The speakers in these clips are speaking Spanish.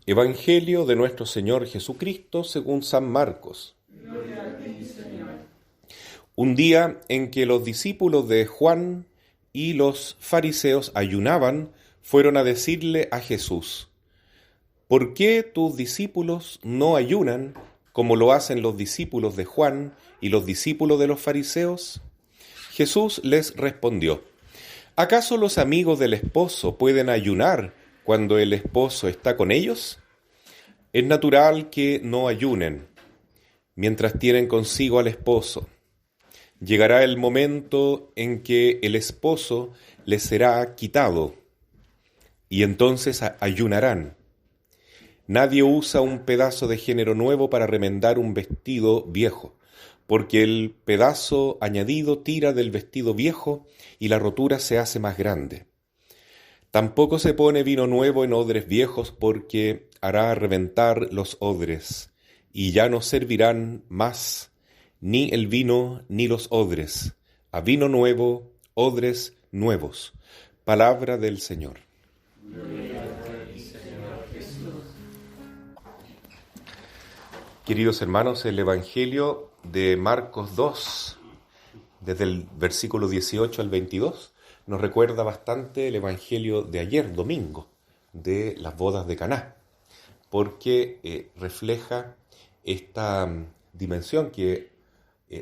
Evangelio de nuestro Señor Jesucristo según San Marcos. Gloria a ti, Señor. Un día en que los discípulos de Juan y los fariseos ayunaban, fueron a decirle a Jesús: ¿por qué tus discípulos no ayunan como lo hacen los discípulos de Juan y los discípulos de los fariseos? Jesús les respondió: ¿acaso los amigos del esposo pueden ayunar cuando el esposo está con ellos? Es natural que no ayunen mientras tienen consigo al esposo. Llegará el momento en que el esposo les será quitado, y entonces ayunarán. Nadie usa un pedazo de género nuevo para remendar un vestido viejo, porque el pedazo añadido tira del vestido viejo y la rotura se hace más grande. Tampoco se pone vino nuevo en odres viejos, porque hará reventar los odres, y ya no servirán más ni el vino ni los odres. A vino nuevo, odres nuevos. Palabra del Señor. Gloria a ti, Señor Jesús. Queridos hermanos, el Evangelio de Marcos 2, desde el versículo 18 al 22, nos recuerda bastante el Evangelio de ayer, domingo, de las bodas de Caná, porque refleja esta dimensión que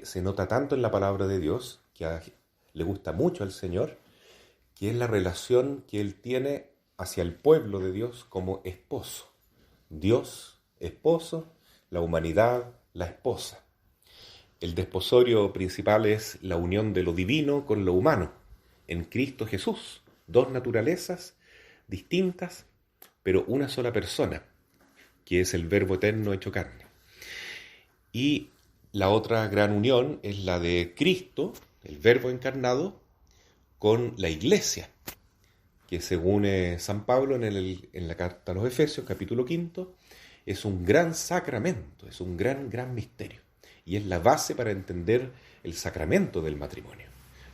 se nota tanto en la palabra de Dios, que le gusta mucho al Señor, que es la relación que Él tiene hacia el pueblo de Dios como esposo. Dios, esposo, la humanidad, la esposa. El desposorio principal es la unión de lo divino con lo humano, en Cristo Jesús. Dos naturalezas distintas, pero una sola persona, que es el Verbo eterno hecho carne. Y la otra gran unión es la de Cristo, el Verbo encarnado, con la Iglesia, que según San Pablo en la carta a los Efesios, capítulo 5, es un gran sacramento, es un gran misterio. Y es la base para entender el sacramento del matrimonio.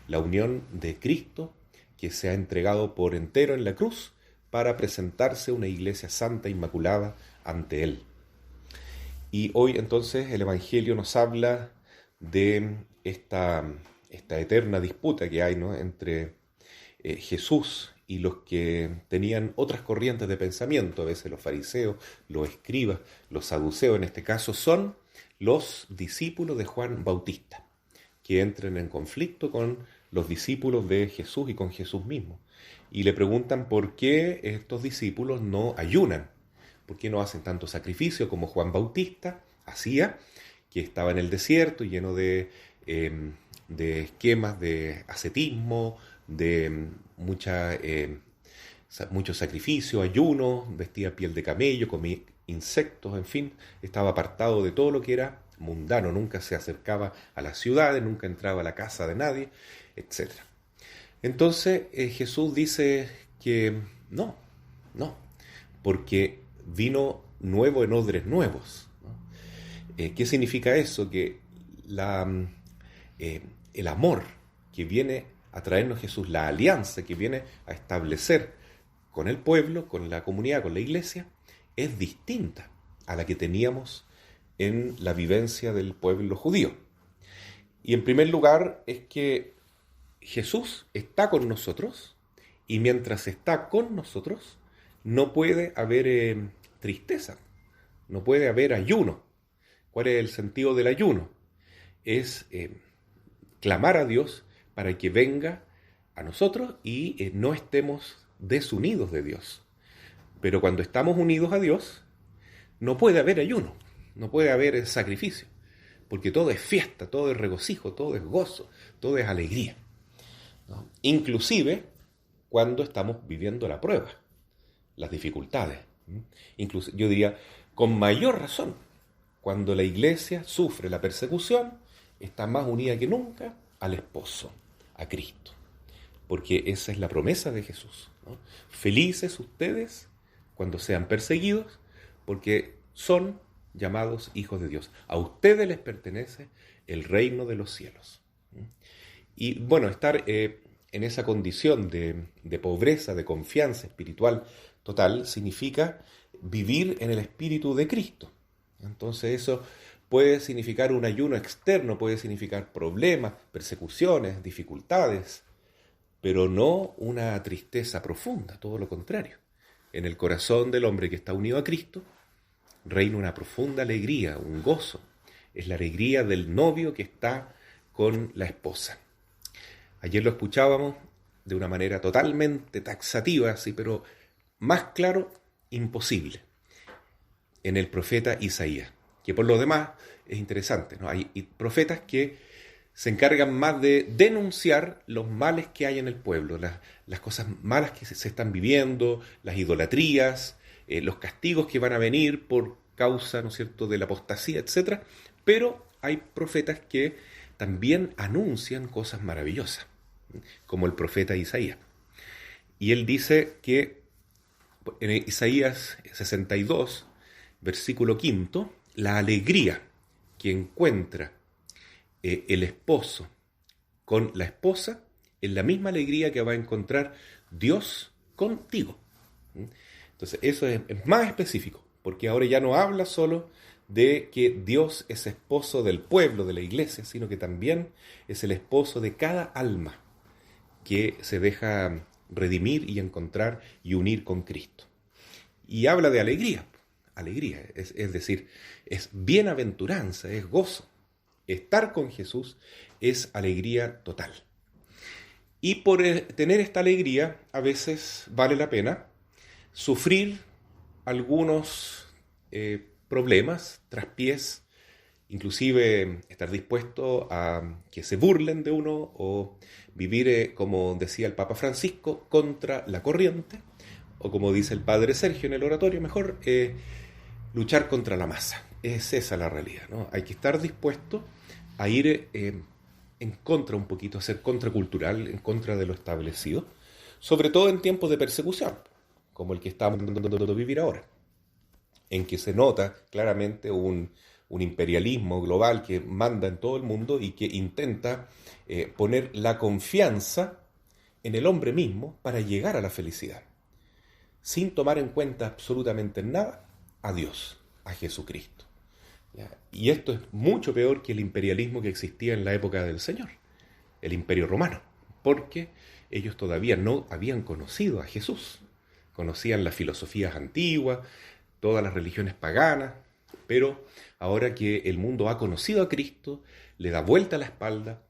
La unión de Cristo, que se ha entregado por entero en la cruz para presentarse una iglesia santa, inmaculada, ante Él. Y hoy entonces el Evangelio nos habla de esta eterna disputa que hay, ¿no?, entre Jesús y los que tenían otras corrientes de pensamiento. A veces los fariseos, los escribas, los saduceos en este caso, son los discípulos de Juan Bautista, que entran en conflicto con los discípulos de Jesús y con Jesús mismo. Y le preguntan por qué estos discípulos no ayunan, por qué no hacen tanto sacrificio como Juan Bautista hacía, que estaba en el desierto lleno de esquemas de ascetismo, de mucho sacrificio, ayuno, vestía piel de camello, comía insectos, en fin, estaba apartado de todo lo que era mundano, nunca se acercaba a las ciudades, nunca entraba a la casa de nadie, etc. Entonces Jesús dice que no, porque vino nuevo en odres nuevos, ¿no? ¿Qué significa eso? Que el amor que viene a traernos Jesús, la alianza que viene a establecer con el pueblo, con la comunidad, con la iglesia, es distinta a la que teníamos en la vivencia del pueblo judío. Y en primer lugar es que Jesús está con nosotros, y mientras está con nosotros no puede haber tristeza, no puede haber ayuno. ¿Cuál es el sentido del ayuno? Es clamar a Dios para que venga a nosotros y no estemos desunidos de Dios. Pero cuando estamos unidos a Dios, no puede haber ayuno, no puede haber sacrificio, porque todo es fiesta, todo es regocijo, todo es gozo, todo es alegría, ¿no? Inclusive cuando estamos viviendo la prueba, las dificultades. Incluso, yo diría, con mayor razón, cuando la iglesia sufre la persecución, está más unida que nunca al esposo, a Cristo, porque esa es la promesa de Jesús, ¿no? Felices ustedes cuando sean perseguidos, porque son llamados hijos de Dios. A ustedes les pertenece el reino de los cielos. Y bueno, estar en esa condición de pobreza, de confianza espiritual total, significa vivir en el espíritu de Cristo. Entonces eso puede significar un ayuno externo, puede significar problemas, persecuciones, dificultades, pero no una tristeza profunda, todo lo contrario. En el corazón del hombre que está unido a Cristo reina una profunda alegría, un gozo. Es la alegría del novio que está con la esposa. Ayer lo escuchábamos de una manera totalmente taxativa, sí, pero más claro, imposible, en el profeta Isaías, que por lo demás es interesante, ¿no? Hay profetas que se encargan más de denunciar los males que hay en el pueblo, las cosas malas que se están viviendo, las idolatrías, los castigos que van a venir por causa, ¿no es cierto?, de la apostasía, etc. Pero hay profetas que también anuncian cosas maravillosas, como el profeta Isaías. Y él dice que en Isaías 62, versículo 5, la alegría que encuentra el esposo con la esposa es la misma alegría que va a encontrar Dios contigo. Entonces eso es más específico, porque ahora ya no habla solo de que Dios es esposo del pueblo, de la iglesia, sino que también es el esposo de cada alma que se deja redimir y encontrar y unir con Cristo. Y habla de alegría, es decir, es bienaventuranza, es gozo. Estar con Jesús es alegría total. Y por tener esta alegría, a veces vale la pena sufrir algunos problemas, traspiés, inclusive estar dispuesto a que se burlen de uno o vivir, como decía el Papa Francisco, contra la corriente, o como dice el Padre Sergio en el oratorio, mejor luchar contra la masa. Es esa la realidad, ¿no? Hay que estar dispuesto a ir en contra un poquito, a ser contracultural, en contra de lo establecido, sobre todo en tiempos de persecución, como el que estamos intentando vivir ahora, en que se nota claramente un imperialismo global que manda en todo el mundo y que intenta poner la confianza en el hombre mismo para llegar a la felicidad, sin tomar en cuenta absolutamente nada a Dios, a Jesucristo. ¿Ya? Y esto es mucho peor que el imperialismo que existía en la época del Señor, el Imperio Romano, porque ellos todavía no habían conocido a Jesús. Conocían las filosofías antiguas, todas las religiones paganas, pero ahora que el mundo ha conocido a Cristo, le da vuelta a la espalda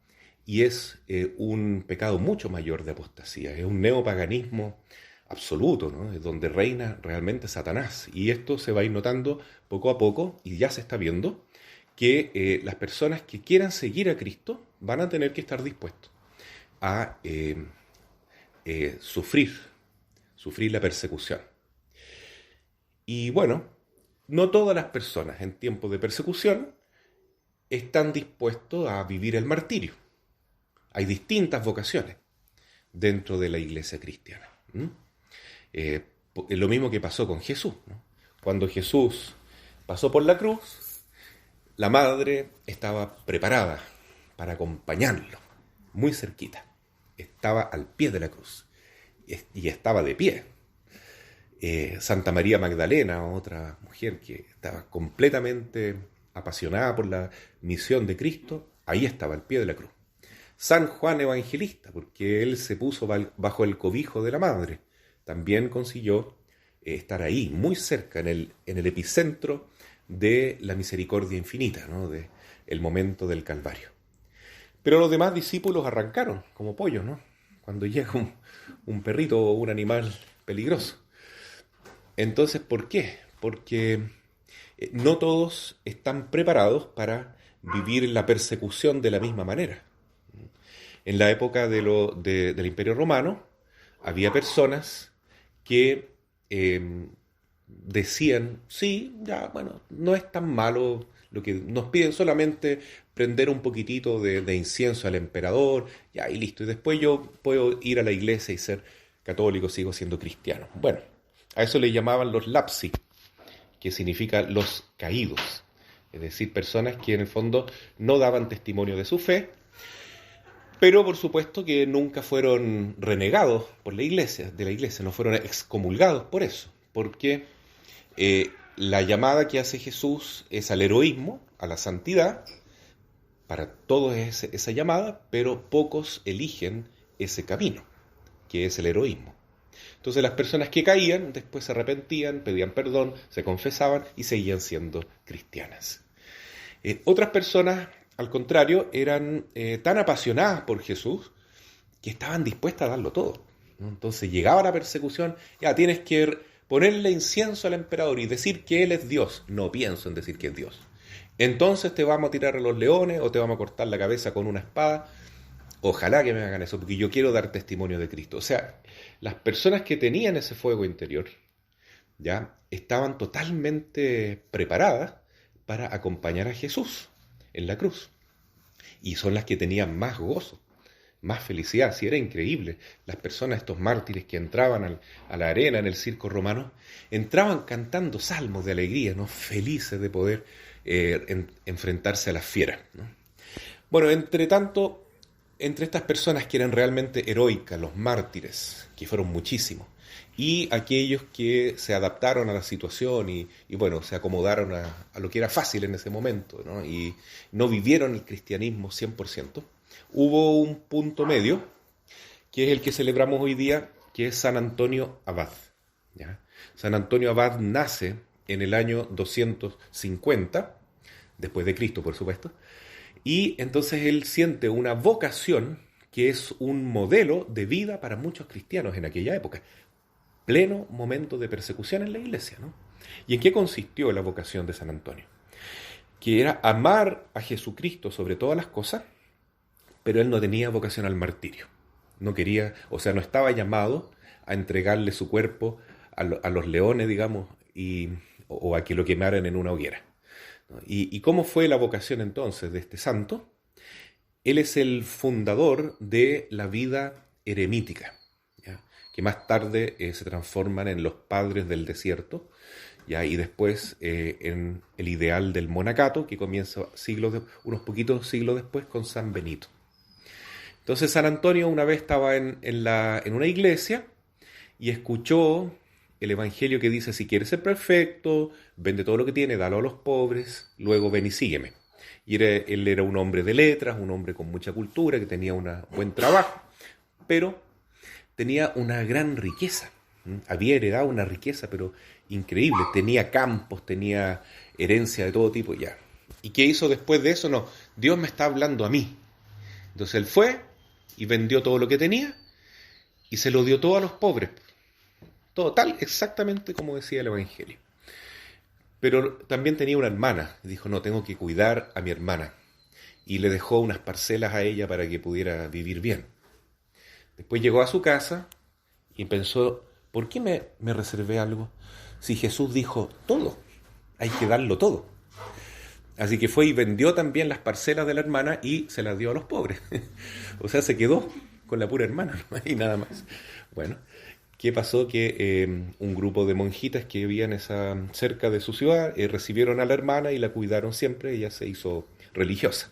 y es un pecado mucho mayor de apostasía, es un neopaganismo absoluto, ¿no? Es donde reina realmente Satanás. Y esto se va a ir notando poco a poco, y ya se está viendo, que las personas que quieran seguir a Cristo van a tener que estar dispuestos a sufrir la persecución. Y bueno, no todas las personas en tiempos de persecución están dispuestos a vivir el martirio. Hay distintas vocaciones dentro de la iglesia cristiana. Es lo mismo que pasó con Jesús, ¿no? Cuando Jesús pasó por la cruz, la madre estaba preparada para acompañarlo, muy cerquita. Estaba al pie de la cruz y estaba de pie. Santa María Magdalena, otra mujer que estaba completamente apasionada por la misión de Cristo, ahí estaba al pie de la cruz. San Juan Evangelista, porque él se puso bajo el cobijo de la madre, también consiguió estar ahí, muy cerca, en el epicentro de la misericordia infinita, ¿no? De el momento del Calvario. Pero los demás discípulos arrancaron como pollos, ¿no? Cuando llega un perrito o un animal peligroso. Entonces, ¿por qué? Porque no todos están preparados para vivir la persecución de la misma manera. En la época del Imperio Romano había personas que decían, sí, ya, bueno, no es tan malo lo que nos piden, solamente prender un poquitito de incienso al emperador, ya, y listo, y después yo puedo ir a la iglesia y ser católico, sigo siendo cristiano. Bueno, a eso le llamaban los lapsi, que significa los caídos, es decir, personas que en el fondo no daban testimonio de su fe, pero por supuesto que nunca fueron renegados por de la iglesia, no fueron excomulgados por eso, porque La llamada que hace Jesús es al heroísmo, a la santidad. Para todos es esa llamada, pero pocos eligen ese camino, que es el heroísmo. Entonces las personas que caían después se arrepentían, pedían perdón, se confesaban y seguían siendo cristianas. Otras personas, al contrario, eran tan apasionadas por Jesús que estaban dispuestas a darlo todo, ¿no? Entonces llegaba la persecución, ya tienes que ponerle incienso al emperador y decir que él es Dios. No pienso en decir que es Dios. Entonces te vamos a tirar a los leones o te vamos a cortar la cabeza con una espada. Ojalá que me hagan eso, porque yo quiero dar testimonio de Cristo. O sea, las personas que tenían ese fuego interior ya estaban totalmente preparadas para acompañar a Jesús en la cruz. Y son las que tenían más gozo, más felicidad. Sí, era increíble. Las personas, estos mártires que entraban a la arena en el circo romano, entraban cantando salmos de alegría, ¿no? Felices de poder enfrentarse a las fieras, ¿no? Bueno, entre estas personas que eran realmente heroicas, los mártires, que fueron muchísimos, y aquellos que se adaptaron a la situación y bueno, se acomodaron a lo que era fácil en ese momento, ¿no? Y no vivieron el cristianismo 100%, hubo un punto medio, que es el que celebramos hoy día, que es San Antonio Abad, ¿ya? San Antonio Abad nace en el año 250, después de Cristo, por supuesto, y entonces él siente una vocación que es un modelo de vida para muchos cristianos en aquella época. Pleno momento de persecución en la iglesia, ¿no? ¿Y en qué consistió la vocación de San Antonio? Que era amar a Jesucristo sobre todas las cosas, pero él no tenía vocación al martirio. No quería, o sea, no estaba llamado a entregarle su cuerpo a los leones, digamos, o a que lo quemaran en una hoguera. ¿Y cómo fue la vocación entonces de este santo? Él es el fundador de la vida eremítica, ¿ya? Que más tarde se transforman en los padres del desierto, ¿ya? Y después en el ideal del monacato, que comienza unos poquitos siglos después con San Benito. Entonces San Antonio una vez estaba en una iglesia y escuchó el evangelio que dice: si quieres ser perfecto, vende todo lo que tiene, dalo a los pobres, luego ven y sígueme. Y él era un hombre de letras, un hombre con mucha cultura, que tenía un buen trabajo, pero tenía una gran riqueza. Había heredado una riqueza, pero increíble. Tenía campos, tenía herencia de todo tipo, ya. ¿Y qué hizo después de eso? No, Dios me está hablando a mí. Entonces él fue y vendió todo lo que tenía y se lo dio todo a los pobres. Todo tal, exactamente como decía el Evangelio. Pero también tenía una hermana. Dijo, no, tengo que cuidar a mi hermana. Y le dejó unas parcelas a ella para que pudiera vivir bien. Después llegó a su casa y pensó, ¿por qué me reservé algo? Si Jesús dijo todo, hay que darlo todo. Así que fue y vendió también las parcelas de la hermana y se las dio a los pobres. O sea, se quedó con la pura hermana, ¿no? Y nada más. Bueno, ¿qué pasó? Que un grupo de monjitas que vivían cerca de su ciudad recibieron a la hermana y la cuidaron siempre. Ella se hizo religiosa.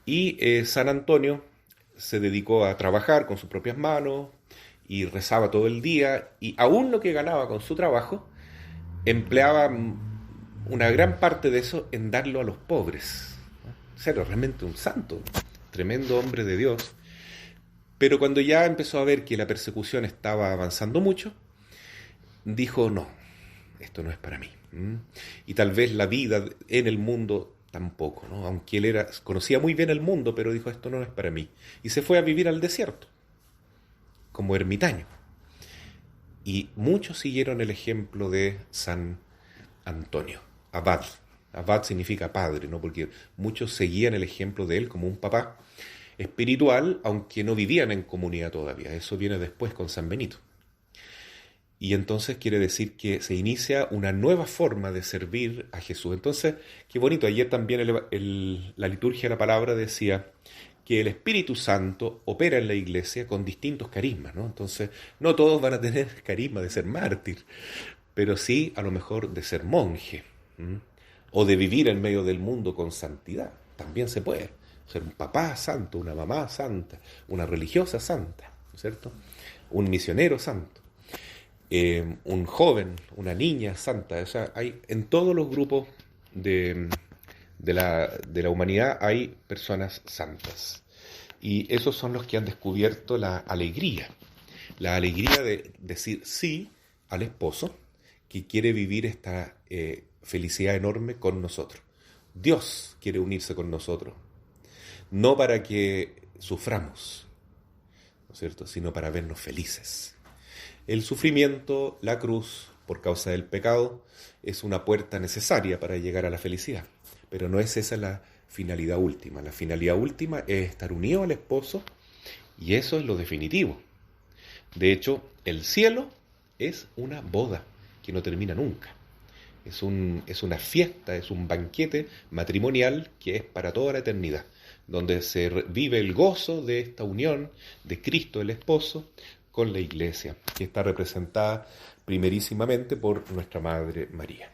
Y San Antonio se dedicó a trabajar con sus propias manos y rezaba todo el día. Y aún lo que ganaba con su trabajo, empleaba una gran parte de eso en darlo a los pobres. O sea, era realmente un santo, tremendo hombre de Dios. Pero cuando ya empezó a ver que la persecución estaba avanzando mucho, dijo, no, esto no es para mí. Y tal vez la vida en el mundo tampoco, ¿no? Aunque él conocía muy bien el mundo, pero dijo, esto no es para mí. Y se fue a vivir al desierto, como ermitaño. Y muchos siguieron el ejemplo de San Antonio, Abad. Abad significa padre, ¿no? Porque muchos seguían el ejemplo de él como un papá espiritual, aunque no vivían en comunidad todavía. Eso viene después con San Benito. Y entonces quiere decir que se inicia una nueva forma de servir a Jesús. Entonces, qué bonito. Ayer también la liturgia de la palabra decía que el Espíritu Santo opera en la iglesia con distintos carismas, ¿no? Entonces, no todos van a tener carisma de ser mártir, pero sí a lo mejor de ser monje, o de vivir en medio del mundo con santidad. También se puede ser un papá santo, una mamá santa, una religiosa santa, ¿no es cierto? Un misionero santo. un joven, una niña santa. O sea, hay en todos los grupos de la humanidad hay personas santas. Y esos son los que han descubierto la alegría de decir sí al esposo que quiere vivir esta felicidad enorme con nosotros. Dios quiere unirse con nosotros, no para que suframos, ¿no es cierto?, sino para vernos felices. El sufrimiento, la cruz, por causa del pecado, es una puerta necesaria para llegar a la felicidad, pero no es esa la finalidad última. La finalidad última es estar unido al esposo, y eso es lo definitivo. De hecho, el cielo es una boda que no termina nunca. Es una fiesta, es un banquete matrimonial que es para toda la eternidad, donde se vive el gozo de esta unión de Cristo el esposo con la iglesia, que está representada primerísimamente por nuestra Madre María.